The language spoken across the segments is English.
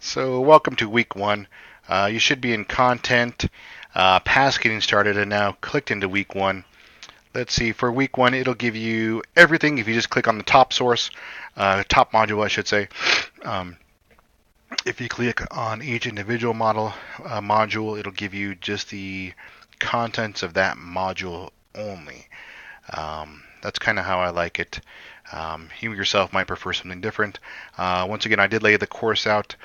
So, welcome to week one. You should be in content past getting started and now clicked into week one. Let's see, for week one, it'll give you everything if you just click on the top source, top module, I should say. Um, if you click on each individual module, it'll give you just the contents of that module only. That's kind of how I like it. You yourself might prefer something different. Once again, I did lay the course out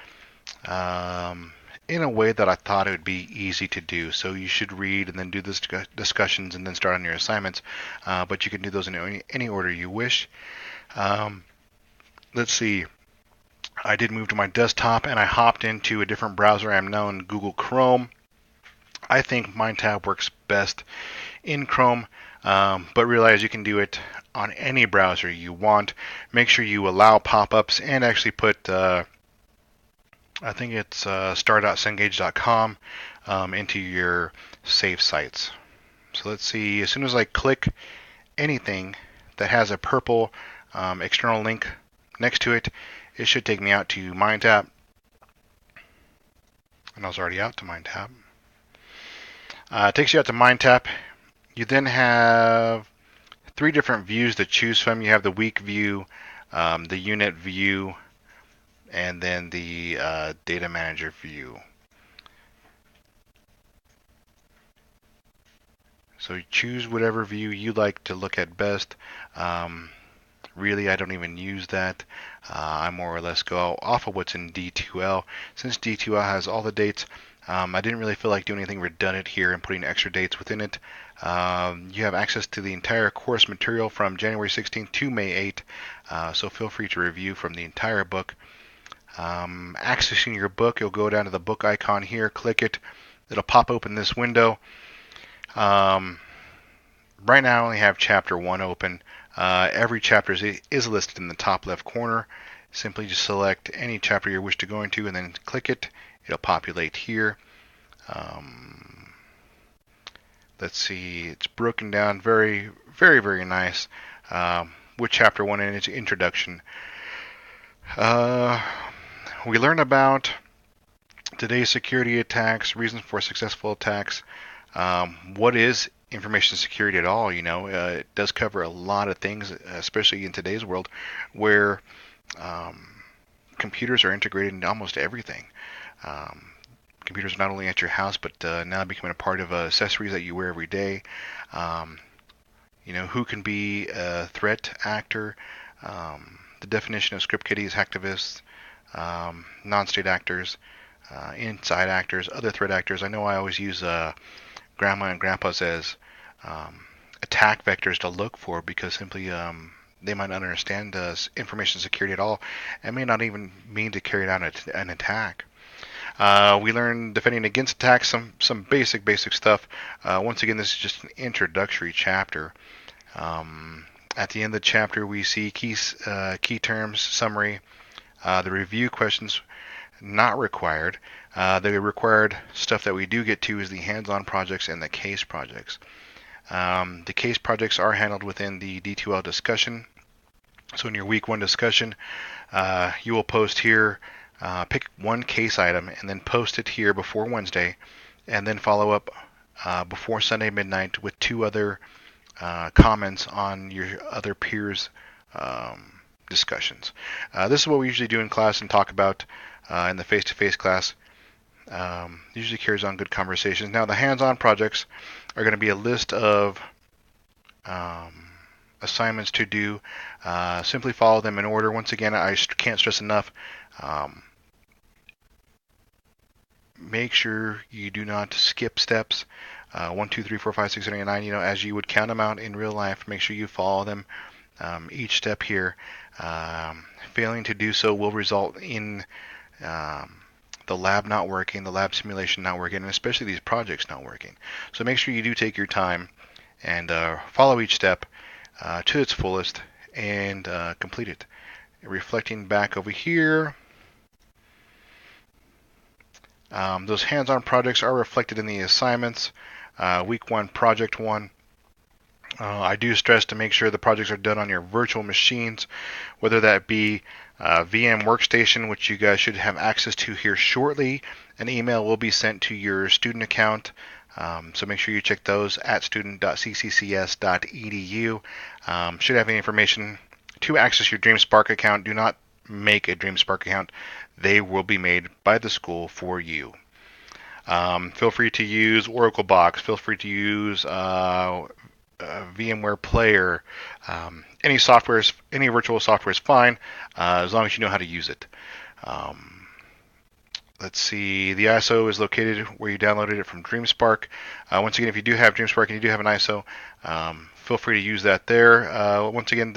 um, in a way that I thought it would be easy to do. So you should read and then do the discussions and then start on your assignments. But you can do those in any order you wish. Um, let's see. I did move to my desktop and I hopped into a different browser. I'm now in Google Chrome. I think MindTap works best in Chrome, but realize you can do it on any browser you want. Make sure you allow pop-ups and actually put I think it's star.cengage.com into your save sites. So let's see, as soon as I click anything that has a purple external link next to it, it should take me out to MindTap. And I was already out to MindTap. It takes you out to MindTap. You then have three different views to choose from. You have the week view, the unit view, and then the data manager view. So choose whatever view you like to look at best. Really, I don't even use that. I more or less go off of what's in D2L. Since D2L has all the dates, I didn't really feel like doing anything redundant here and putting extra dates within it. You have access to the entire course material from January 16th to May 8th, so feel free to review from the entire book. Accessing your book, you'll go down to the book icon here, click it. It'll pop open this window. Um, right now I only have chapter 1 open. Every chapter is listed in the top left corner. Simply just select any chapter you wish to go into and then click it. It'll populate here. Let's see, it's broken down very, very, very nice with chapter 1 in its introduction. We learn about today's security attacks, reasons for successful attacks, what is information security at all. It does cover a lot of things, especially in today's world where computers are integrated into almost everything. Um, Computers are not only at your house, but now becoming a part of accessories that you wear every day. Um, who can be a threat actor? The definition of script kiddies, hacktivists, non-state actors, inside actors, other threat actors. I know I always use grandma and grandpas as um, attack vectors to look for because simply they might not understand information security at all and may not even mean to carry out an attack. We learn defending against attacks, some basic stuff. Once again, this is just an introductory chapter. At the end of the chapter, we see key terms, summary, the review questions not required. The required stuff that we do get to is the hands-on projects and the case projects. The case projects are handled within the D2L discussion. So in your week 1 discussion, you will post here, pick one case item and then post it here before Wednesday, and then follow up before Sunday midnight with 2 other comments on your other peers' discussions. This is what we usually do in class and talk about in the face-to-face class. Usually carries on good conversations. Now, the hands-on projects are going to be a list of assignments to do. Simply follow them in order. Once again, I can't stress enough. Make sure you do not skip steps. 1, 2, 3, 4, 5, 6, 7, 8, 9. As you would count them out in real life, make sure you follow them. Each step here. Failing to do so will result in the lab not working, the lab simulation not working, and especially these projects not working. So make sure you do take your time and follow each step to its fullest and complete it. Reflecting back over here, those hands-on projects are reflected in the assignments. Week 1, Project 1. I do stress to make sure the projects are done on your virtual machines, whether that be VM workstation, which you guys should have access to here shortly. An email will be sent to your student account. So make sure you check those at student.cccs.edu. Should have any information to access your DreamSpark account. Do not make a DreamSpark account. They will be made by the school for you. Feel free to use Oracle Box. Feel free to use VMware Player. Any software, any virtual software is fine, as long as you know how to use it. Let's see, the ISO is located where you downloaded it from DreamSpark. Once again, if you do have DreamSpark and you do have an ISO, feel free to use that there. Once again,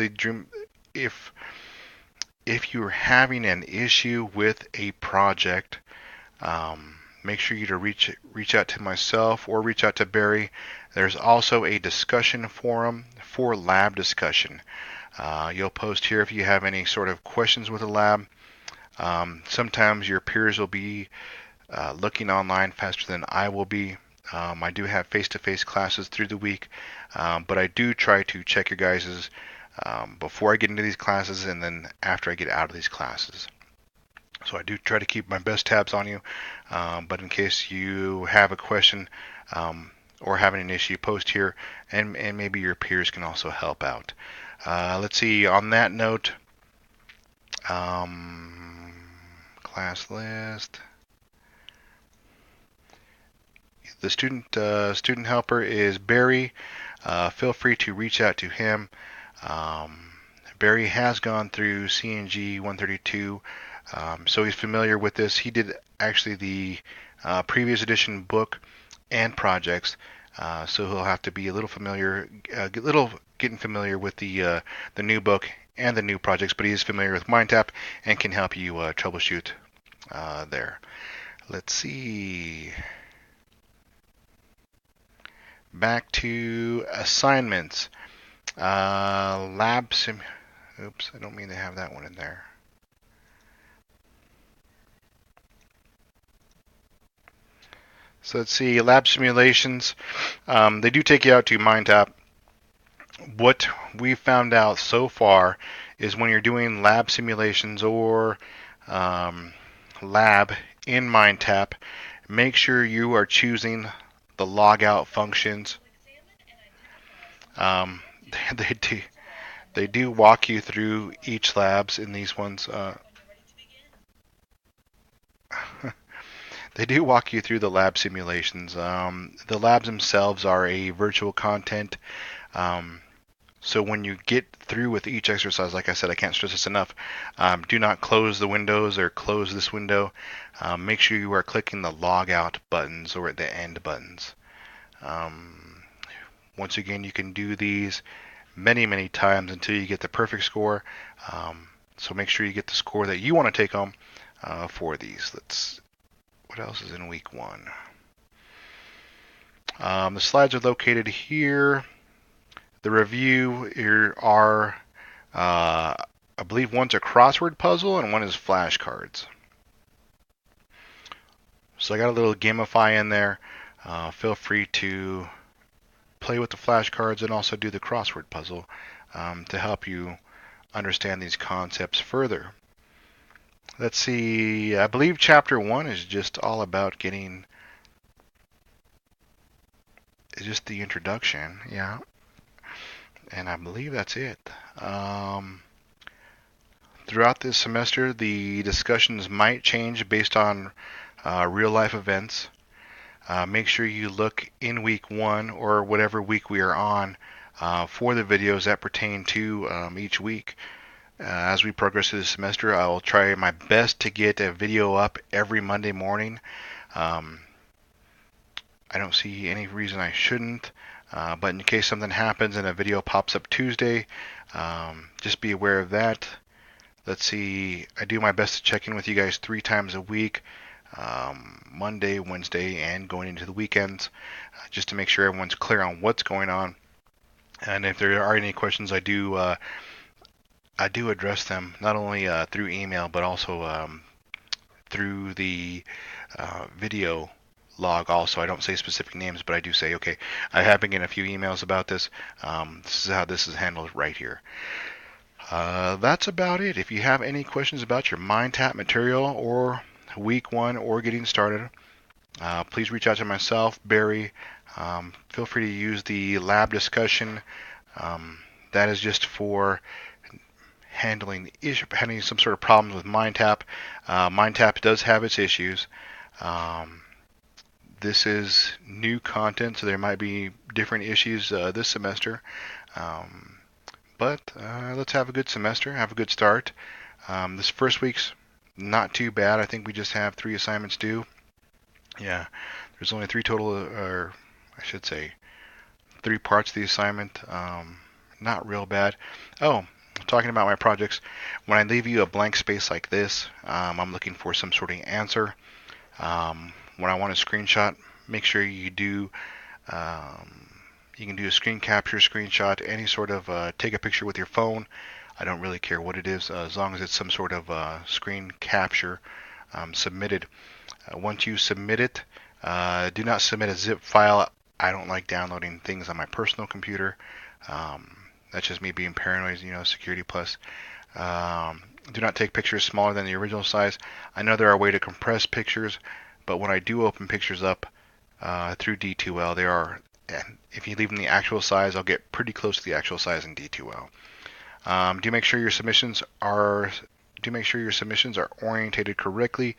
if you're having an issue with a project, make sure you to reach out to myself or reach out to Barry. There's also a discussion forum for lab discussion. You'll post here if you have any sort of questions with the lab. Sometimes your peers will be looking online faster than I will be. I do have face-to-face classes through the week, but I do try to check your guys's before I get into these classes and then after I get out of these classes. So I do try to keep my best tabs on you, but in case you have a question or having an issue, post here, and maybe your peers can also help out. Let's see, on that note, class list. The student helper is Barry. Feel free to reach out to him. Barry has gone through CNG 132, so he's familiar with this. He did actually the previous edition book and projects, so he'll have to be a little familiar, getting familiar with the new book and the new projects, but he is familiar with MindTap and can help you troubleshoot there. Let's see. Back to assignments. Oops, I don't mean to have that one in there. So let's see, lab simulations. They do take you out to MindTap. What we found out so far is when you're doing lab simulations or lab in MindTap, make sure you are choosing the logout functions. They do walk you through each labs in these ones. They do walk you through the lab simulations. The labs themselves are a virtual content. So when you get through with each exercise, like I said, I can't stress this enough, do not close the windows or close this window. Make sure you are clicking the log out buttons or the end buttons. Once again, you can do these many times until you get the perfect score. So make sure you get the score that you want to take home for these. What else is in week 1? The slides are located here. The review here are, I believe one's a crossword puzzle and one is flashcards. So I got a little Gamify in there. Feel free to play with the flashcards and also do the crossword puzzle to help you understand these concepts further. Let's see, I believe chapter 1 is just all about getting, it's just the introduction, yeah. And I believe that's it. Throughout this semester, the discussions might change based on real life events. Make sure you look in week 1 or whatever week we are on for the videos that pertain to each week. As we progress through the semester, I will try my best to get a video up every Monday morning. I don't see any reason I shouldn't, but in case something happens and a video pops up Tuesday, just be aware of that. Let's see, I do my best to check in with you guys 3 times a week, Monday, Wednesday, and going into the weekends, just to make sure everyone's clear on what's going on. And if there are any questions, I do address them not only through email but also through the video log. Also, I don't say specific names, but I do say, okay, I have been getting a few emails about this. This is how this is handled right here. That's about it. If you have any questions about your MindTap material or week one or getting started, please reach out to myself, Barry. Feel free to use the lab discussion. Um, that is just for handling some sort of problems with MindTap. MindTap does have its issues. Um, this is new content, so there might be different issues this semester. Um, but let's have a good semester, have a good start. This first week's not too bad. I think we just have 3 assignments due. Yeah, there's only 3 total, or I should say 3 parts of the assignment. Not real bad. Oh, talking about my projects, when I leave you a blank space like this, I'm looking for some sort of answer. When I want a screenshot, make sure you can do a screen capture, screenshot, any sort of take a picture with your phone. I don't really care what it is, as long as it's some sort of screen capture submitted. Once you submit it, do not submit a zip file. I don't like downloading things on my personal computer. That's just me being paranoid, security plus. Do not take pictures smaller than the original size. I know there are ways to compress pictures, but when I do open pictures up through D2L, if you leave them the actual size, I'll get pretty close to the actual size in D2L. Do make sure your submissions are orientated correctly.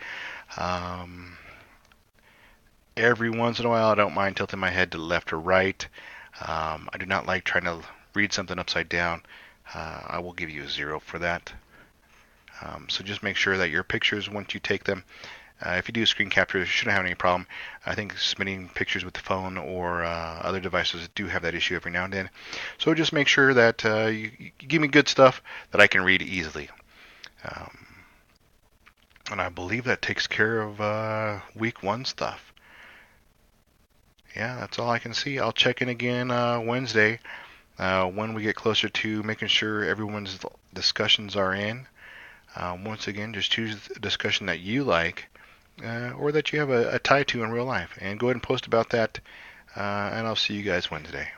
Every once in a while, I don't mind tilting my head to left or right. I do not like trying to read something upside down. I will give you a 0 for that. So just make sure that your pictures, once you take them, if you do screen capture, you shouldn't have any problem. I think submitting pictures with the phone or other devices do have that issue every now and then. So just make sure that you give me good stuff that I can read easily. And I believe that takes care of week one stuff. Yeah, that's all I can see. I'll check in again Wednesday when we get closer to making sure everyone's discussions are in. Once again, just choose a discussion that you like. Or that you have a tie to in real life. And go ahead and post about that, and I'll see you guys Wednesday.